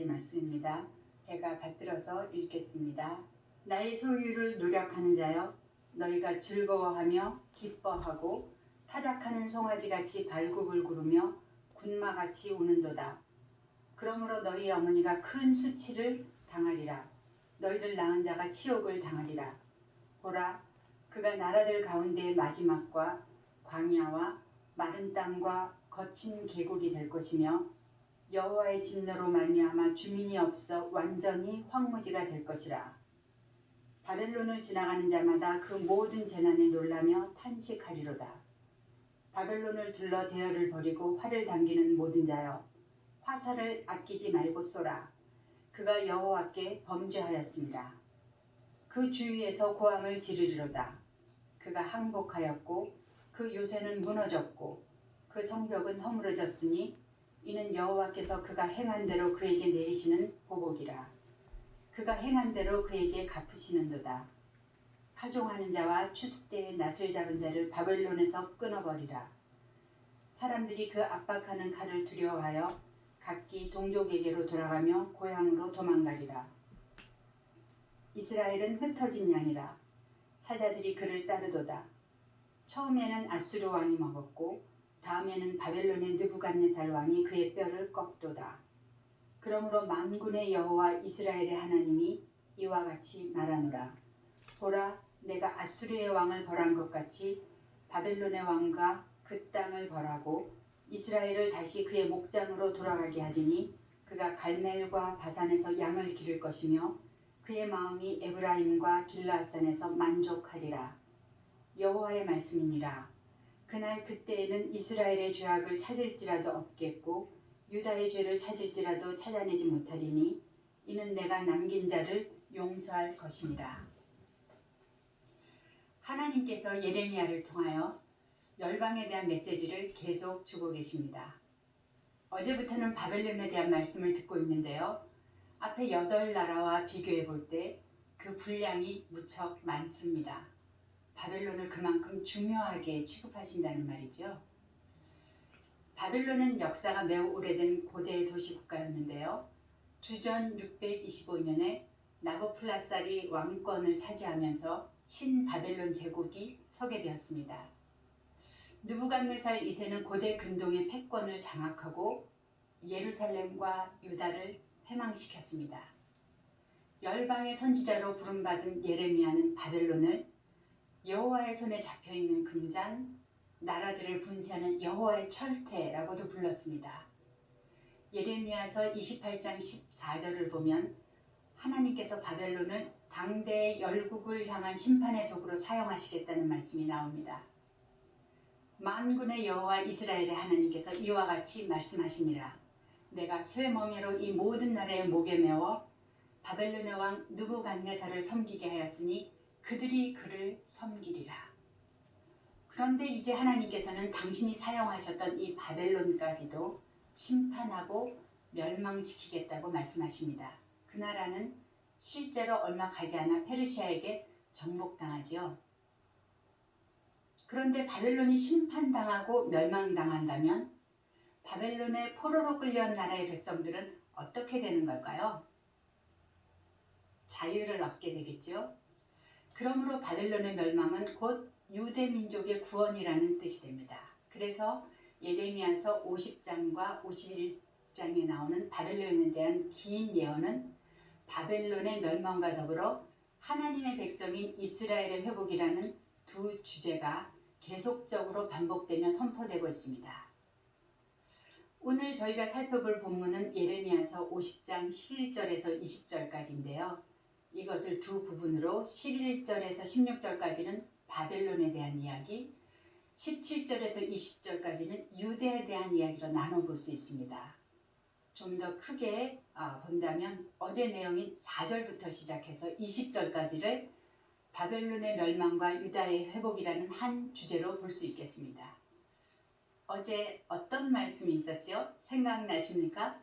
말씀입니다. 제가 받들어서 읽겠습니다. 나의 소유를 노력하는 자여, 너희가 즐거워하며 기뻐하고 타작하는 송아지같이 발굽을 구르며 군마같이 우는도다. 그러므로 너희 어머니가 큰 수치를 당하리라. 너희를 낳은 자가 치욕을 당하리라. 보라, 그가 나라들 가운데 마지막과 광야와 마른 땅과 거친 계곡이 될 것이며 여호와의 진노로 말미암아 주민이 없어 완전히 황무지가 될 것이라. 바벨론을 지나가는 자마다 그 모든 재난에 놀라며 탄식하리로다. 바벨론을 둘러 대열을 벌이고 활을 당기는 모든 자여, 화살을 아끼지 말고 쏘라. 그가 여호와께 범죄하였습니다. 그 주위에서 고함을 지르리로다. 그가 항복하였고 그 요새는 무너졌고 그 성벽은 허물어졌으니 이는 여호와께서 그가 행한 대로 그에게 내리시는 보복이라. 그가 행한 대로 그에게 갚으시는도다. 파종하는 자와 추수 때에 낫을 잡은 자를 바벨론에서 끊어버리라. 사람들이 그 압박하는 칼을 두려워하여 각기 동족에게로 돌아가며 고향으로 도망가리라. 이스라엘은 흩어진 양이라. 사자들이 그를 따르도다. 처음에는 아수르 왕이 먹었고 다음에는 바벨론의 느부갓네살 왕이 그의 뼈를 꺾도다. 그러므로 만군의 여호와 이스라엘의 하나님이 이와 같이 말하노라. 보라, 내가 아수르의 왕을 벌한 것 같이 바벨론의 왕과 그 땅을 벌하고 이스라엘을 다시 그의 목장으로 돌아가게 하리니 그가 갈멜과 바산에서 양을 기를 것이며 그의 마음이 에브라임과 길르앗산에서 만족하리라. 여호와의 말씀이니라. 그날 그때에는 이스라엘의 죄악을 찾을지라도 없겠고 유다의 죄를 찾을지라도 찾아내지 못하리니 이는 내가 남긴 자를 용서할 것이니라. 하나님께서 예레미야를 통하여 열방에 대한 메시지를 계속 주고 계십니다. 어제부터는 바벨론에 대한 말씀을 듣고 있는데요. 앞에 8나라와 비교해 볼 때 그 분량이 무척 많습니다. 바벨론을 그만큼 중요하게 취급하신다는 말이죠. 바벨론은 역사가 매우 오래된 고대 도시 국가였는데요. 주전 625년에 나보플라살이 왕권을 차지하면서 신바벨론 제국이 서게 되었습니다. 느부갓네살 2세는 고대 근동의 패권을 장악하고 예루살렘과 유다를 패망시켰습니다. 열방의 선지자로 부름받은 예레미야는 바벨론을 여호와의 손에 잡혀있는 금잔, 나라들을 분쇄하는 여호와의 철퇴라고도 불렀습니다. 예레미야서 28장 14절을 보면 하나님께서 바벨론을 당대의 열국을 향한 심판의 도구로 사용하시겠다는 말씀이 나옵니다. 만군의 여호와 이스라엘의 하나님께서 이와 같이 말씀하시니라. 내가 쇠멍에로 이 모든 나라의 목에 메워 바벨론의 왕 느부갓네살을 섬기게 하였으니 그들이 그를 섬기리라. 그런데 이제 하나님께서는 당신이 사용하셨던 이 바벨론까지도 심판하고 멸망시키겠다고 말씀하십니다. 그 나라는 실제로 얼마 가지 않아 페르시아에게 정복당하지요. 그런데 바벨론이 심판당하고 멸망당한다면 바벨론의 포로로 끌려온 나라의 백성들은 어떻게 되는 걸까요? 자유를 얻게 되겠죠. 그러므로 바벨론의 멸망은 곧 유대민족의 구원이라는 뜻이 됩니다. 그래서 예레미야서 50장과 51장에 나오는 바벨론에 대한 긴 예언은 바벨론의 멸망과 더불어 하나님의 백성인 이스라엘의 회복이라는 두 주제가 계속적으로 반복되며 선포되고 있습니다. 오늘 저희가 살펴볼 본문은 예레미야서 50장 11절에서 20절까지인데요. 이것을 두 부분으로 11절에서 16절까지는 바벨론에 대한 이야기, 17절에서 20절까지는 유대에 대한 이야기로 나눠볼 수 있습니다. 좀 더 크게 본다면 어제 내용인 4절부터 시작해서 20절까지를 바벨론의 멸망과 유다의 회복이라는 한 주제로 볼 수 있겠습니다. 어제 어떤 말씀이 있었죠? 생각나십니까?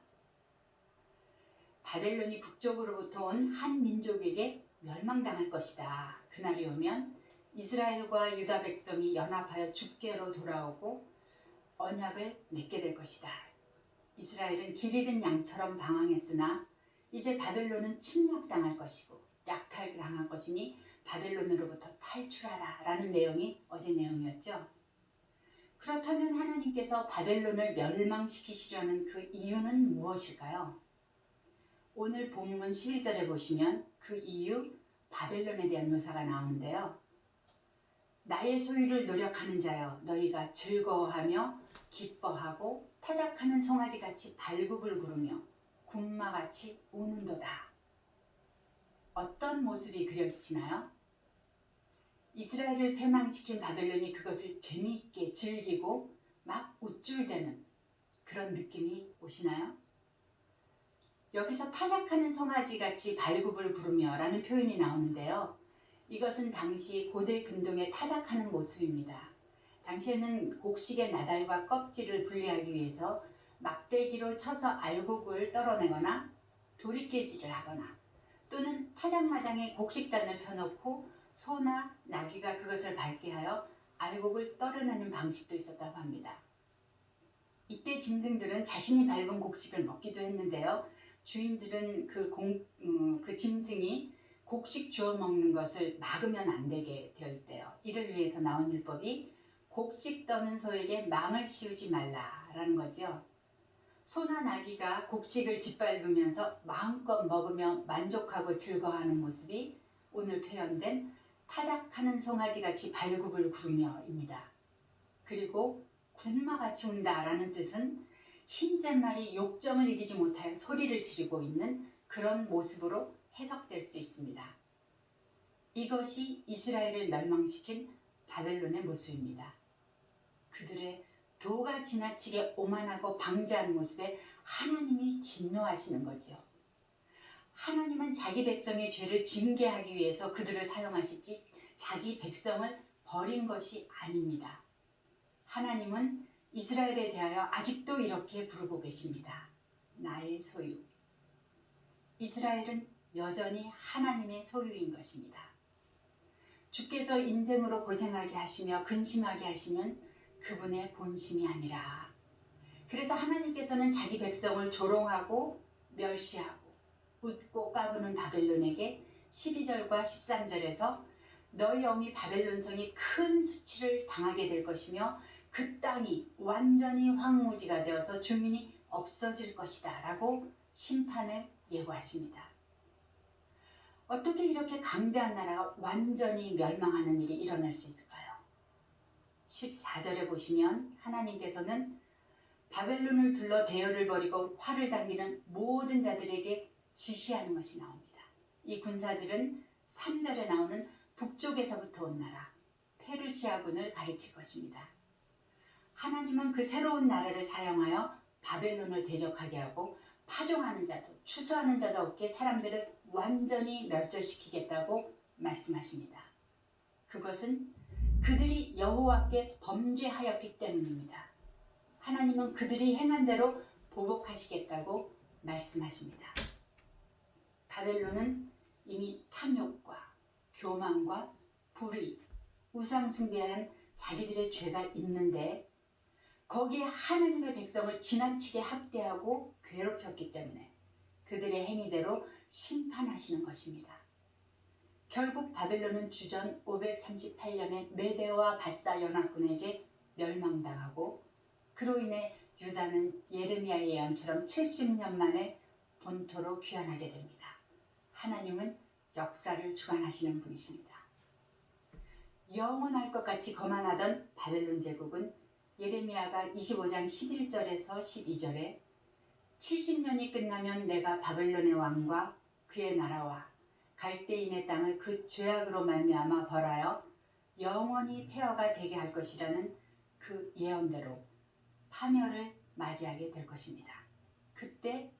바벨론이 북쪽으로부터 온 한 민족에게 멸망당할 것이다. 그날이 오면 이스라엘과 유다 백성이 연합하여 주께로 돌아오고 언약을 맺게 될 것이다. 이스라엘은 길 잃은 양처럼 방황했으나 이제 바벨론은 침략당할 것이고 약탈당할 것이니 바벨론으로부터 탈출하라 라는 내용이 어제 내용이었죠. 그렇다면 하나님께서 바벨론을 멸망시키시려는 그 이유는 무엇일까요? 오늘 본문 11절에 보시면 그 이유 바벨론에 대한 묘사가 나오는데요. 나의 소유를 노력하는 자여 너희가 즐거워하며 기뻐하고 타작하는 송아지같이 발굽을 구르며 군마같이 우는도다. 어떤 모습이 그려지시나요? 이스라엘을 패망시킨 바벨론이 그것을 재미있게 즐기고 막 우쭐대는 그런 느낌이 오시나요? 여기서 타작하는 송아지같이 발굽을 구르며 라는 표현이 나오는데요. 이것은 당시 고대 근동의 타작하는 모습입니다. 당시에는 곡식의 나달과 껍질을 분리하기 위해서 막대기로 쳐서 알곡을 떨어내거나 도리깨질을 하거나 또는 타작마당에 곡식단을 펴놓고 소나 나귀가 그것을 밟게 하여 알곡을 떨어내는 방식도 있었다고 합니다. 이때 짐승들은 자신이 밟은 곡식을 먹기도 했는데요. 주인들은 그 짐승이 곡식 주워 먹는 것을 막으면 안 되게 되어 있대요. 이를 위해서 나온 율법이 곡식 떠는 소에게 망을 씌우지 말라라는 거죠. 소나 나귀가 곡식을 짓밟으면서 마음껏 먹으며 만족하고 즐거워하는 모습이 오늘 표현된 타작하는 송아지같이 발굽을 구르며입니다. 그리고 군마같이 운다라는 뜻은 힘센 말이 욕정을 이기지 못하여 소리를 지르고 있는 그런 모습으로 해석될 수 있습니다. 이것이 이스라엘을 멸망시킨 바벨론의 모습입니다. 그들의 도가 지나치게 오만하고 방자한 모습에 하나님이 진노하시는 거죠. 하나님은 자기 백성의 죄를 징계하기 위해서 그들을 사용하시지 자기 백성을 버린 것이 아닙니다. 하나님은 이스라엘에 대하여 아직도 이렇게 부르고 계십니다. 나의 소유. 이스라엘은 여전히 하나님의 소유인 것입니다. 주께서 인생으로 고생하게 하시며 근심하게 하시면 그분의 본심이 아니라 그래서 하나님께서는 자기 백성을 조롱하고 멸시하고 웃고 까부는 바벨론에게 12절과 13절에서 너희 어미 바벨론 성이 큰 수치를 당하게 될 것이며 그 땅이 완전히 황무지가 되어서 주민이 없어질 것이다 라고 심판을 예고하십니다. 어떻게 이렇게 강대한 나라가 완전히 멸망하는 일이 일어날 수 있을까요? 14절에 보시면 하나님께서는 바벨론을 둘러 대열을 벌이고 활을 당기는 모든 자들에게 지시하는 것이 나옵니다. 이 군사들은 3절에 나오는 북쪽에서부터 온 나라 페르시아군을 가리킬 것입니다. 하나님은 그 새로운 나라를 사용하여 바벨론을 대적하게 하고 파종하는 자도 추수하는 자도 없게 사람들을 완전히 멸절시키겠다고 말씀하십니다. 그것은 그들이 여호와께 범죄하였기 때문입니다. 하나님은 그들이 행한 대로 보복하시겠다고 말씀하십니다. 바벨론은 이미 탐욕과 교만과 불의, 우상숭배한 자기들의 죄가 있는데 거기에 하나님의 백성을 지나치게 학대하고 괴롭혔기 때문에 그들의 행위대로 심판하시는 것입니다. 결국 바벨론은 주전 538년에 메대와 바사 연합군에게 멸망당하고 그로 인해 유다는 예레미야의 예언처럼 70년 만에 본토로 귀환하게 됩니다. 하나님은 역사를 주관하시는 분이십니다. 영원할 것 같이 거만하던 바벨론 제국은 예레미야가 25장 11절에서 12절에 70년이 끝나면 내가 바벨론의 왕과 그의 나라와 갈대인의 땅을 그 죄악으로 말미암아 벌하여 영원히 폐허가 되게 할 것이라는 그 예언대로 파멸을 맞이하게 될 것입니다. 그때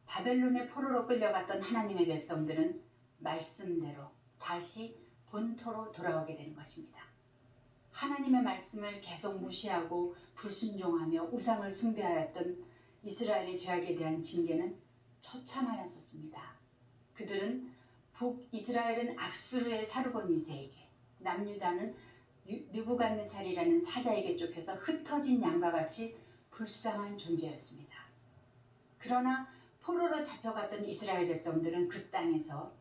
바벨론의 포로로 끌려갔던 하나님의 백성들은 말씀대로 다시 본토로 돌아오게 되는 것입니다. 하나님의 말씀을 계속 무시하고 불순종하며 우상을 숭배하였던 이스라엘의 죄악에 대한 징계는 처참하였었습니다. 그들은 북이스라엘은 악수르의 사르곤 2세에게, 남유다는 느부갓네살이라는 사자에게 쫓겨서 흩어진 양과 같이 불쌍한 존재였습니다. 그러나 포로로 잡혀갔던 이스라엘 백성들은 그 땅에서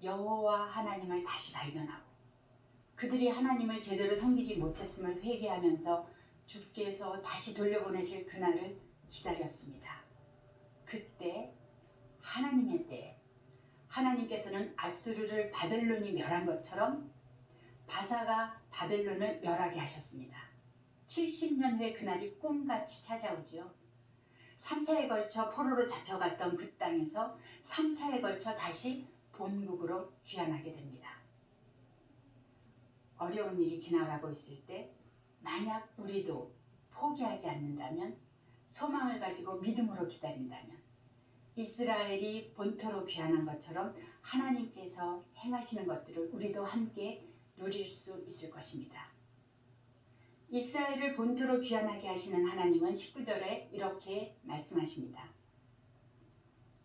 여호와 하나님을 다시 발견하고 그들이 하나님을 제대로 섬기지 못했음을 회개하면서 주께서 다시 돌려보내실 그날을 기다렸습니다. 그때 하나님의 때에 하나님께서는 아수르를 바벨론이 멸한 것처럼 바사가 바벨론을 멸하게 하셨습니다. 70년 후에 그날이 꿈같이 찾아오지요. 3차에 걸쳐 포로로 잡혀갔던 그 땅에서 3차에 걸쳐 다시 본국으로 귀환하게 됩니다. 어려운 일이 지나가고 있을 때 만약 우리도 포기하지 않는다면, 소망을 가지고 믿음으로 기다린다면 이스라엘이 본토로 귀환한 것처럼 하나님께서 행하시는 것들을 우리도 함께 누릴 수 있을 것입니다. 이스라엘을 본토로 귀환하게 하시는 하나님은 19절에 이렇게 말씀하십니다.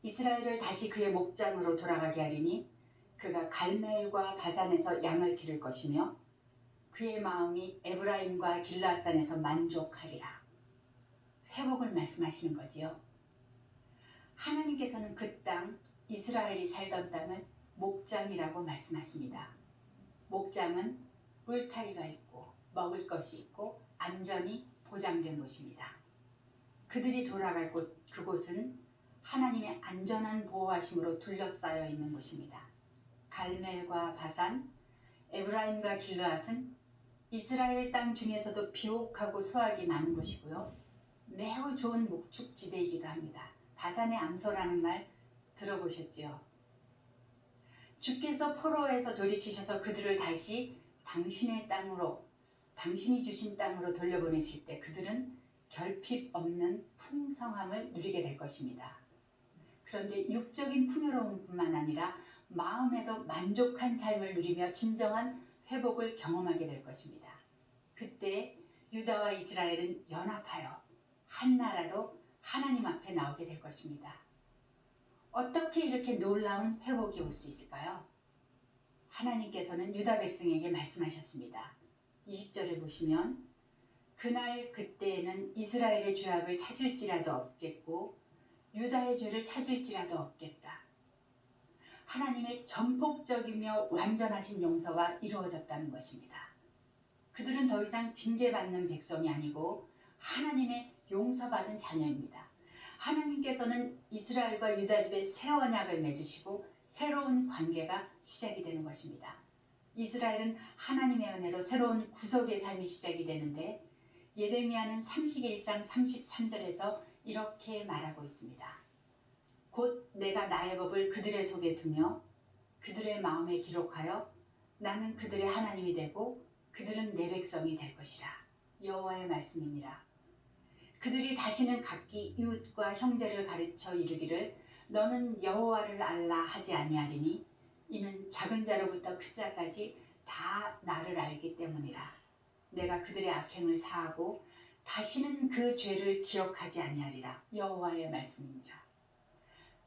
이스라엘을 다시 그의 목장으로 돌아가게 하리니 그가 갈멜과 바산에서 양을 기를 것이며 그의 마음이 에브라임과 길라산에서 만족하리라. 회복을 말씀하시는 거지요. 하나님께서는 그 땅, 이스라엘이 살던 땅을 목장이라고 말씀하십니다. 목장은 울타리가 있고 먹을 것이 있고 안전이 보장된 곳입니다. 그들이 돌아갈 곳, 그곳은 하나님의 안전한 보호하심으로 둘러싸여 있는 곳입니다. 갈멜과 바산, 에브라임과 길르앗은 이스라엘 땅 중에서도 비옥하고 수확이 많은 곳이고요. 매우 좋은 목축지대이기도 합니다. 바산의 암소라는 말 들어보셨지요? 주께서 포로에서 돌이키셔서 그들을 다시 당신의 땅으로, 당신이 주신 땅으로 돌려보내실 때 그들은 결핍 없는 풍성함을 누리게 될 것입니다. 그런데 육적인 풍요로움뿐만 아니라 마음에도 만족한 삶을 누리며 진정한 회복을 경험하게 될 것입니다. 그때 유다와 이스라엘은 연합하여 한 나라로 하나님 앞에 나오게 될 것입니다. 어떻게 이렇게 놀라운 회복이 올 수 있을까요? 하나님께서는 유다 백성에게 말씀하셨습니다. 20절에 보시면 그날 그때에는 이스라엘의 죄악을 찾을지라도 없겠고 유다의 죄를 찾을지라도 없겠다. 하나님의 전폭적이며 완전하신 용서가 이루어졌다는 것입니다. 그들은 더 이상 징계받는 백성이 아니고 하나님의 용서받은 자녀입니다. 하나님께서는 이스라엘과 유다 집에 새 언약을 맺으시고 새로운 관계가 시작이 되는 것입니다. 이스라엘은 하나님의 은혜로 새로운 구속의 삶이 시작이 되는데 예레미야는 31장 33절에서 이렇게 말하고 있습니다. 곧 내가 나의 법을 그들의 속에 두며 그들의 마음에 기록하여 나는 그들의 하나님이 되고 그들은 내 백성이 될 것이라. 여호와의 말씀이니라. 그들이 다시는 각기 이웃과 형제를 가르쳐 이르기를 너는 여호와를 알라 하지 아니하리니 이는 작은 자로부터 큰 자까지 다 나를 알기 때문이라. 내가 그들의 악행을 사하고 다시는 그 죄를 기억하지 아니하리라. 여호와의 말씀이니라.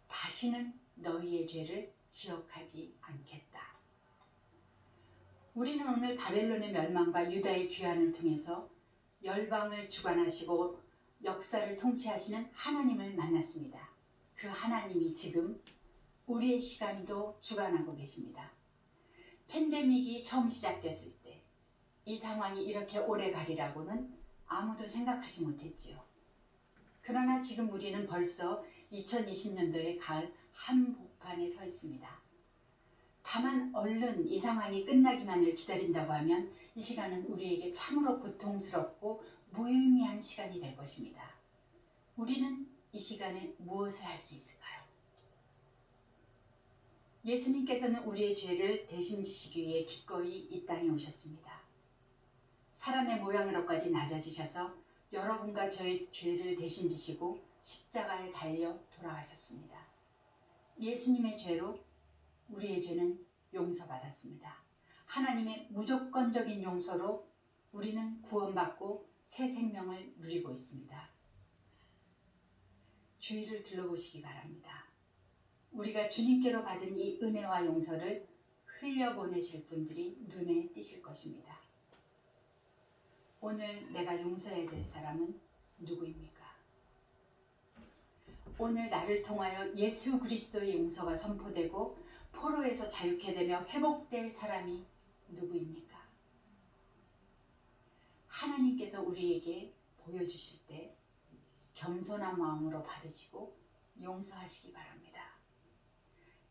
다시는 너희의 죄를 기억하지 않겠다. 우리는 오늘 바벨론의 멸망과 유다의 귀환을 통해서 열방을 주관하시고 역사를 통치하시는 하나님을 만났습니다. 그 하나님이 지금 우리의 시간도 주관하고 계십니다. 팬데믹이 처음 시작됐을 때 이 상황이 이렇게 오래 가리라고는 아무도 생각하지 못했지요. 그러나 지금 우리는 벌써 2020년도의 가을 한복판에 서 있습니다. 다만 얼른 이 상황이 끝나기만을 기다린다고 하면 이 시간은 우리에게 참으로 고통스럽고 무의미한 시간이 될 것입니다. 우리는 이 시간에 무엇을 할 수 있을까요? 예수님께서는 우리의 죄를 대신 지시기 위해 기꺼이 이 땅에 오셨습니다. 사람의 모양으로까지 낮아지셔서 여러분과 저의 죄를 대신 지시고 십자가에 달려 돌아가셨습니다. 예수님의 죄로 우리의 죄는 용서받았습니다. 하나님의 무조건적인 용서로 우리는 구원받고 새 생명을 누리고 있습니다. 주위를 둘러보시기 바랍니다. 우리가 주님께로 받은 이 은혜와 용서를 흘려보내실 분들이 눈에 띄실 것입니다. 오늘 내가 용서해야 될 사람은 누구입니까? 오늘 나를 통하여 예수 그리스도의 용서가 선포되고 포로에서 자유케 되며 회복될 사람이 누구입니까? 하나님께서 우리에게 보여주실 때 겸손한 마음으로 받으시고 용서하시기 바랍니다.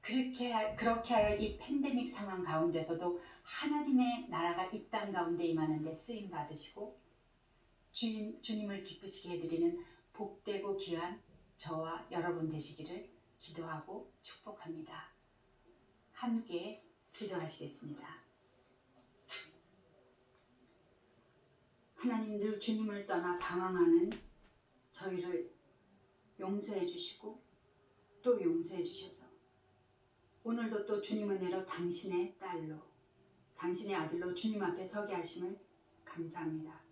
그렇게 하여 이 팬데믹 상황 가운데서도 하나님의 나라가 이 땅 가운데 임하는데 쓰임 받으시고 주님을 기쁘시게 해드리는 복되고 귀한 저와 여러분 되시기를 기도하고 축복합니다. 함께 기도하시겠습니다. 하나님, 늘 주님을 떠나 방황하는 저희를 용서해 주시고 또 용서해 주셔서 오늘도 또 주님 은혜로 당신의 딸로, 당신의 아들로 주님 앞에 서게 하심을 감사합니다.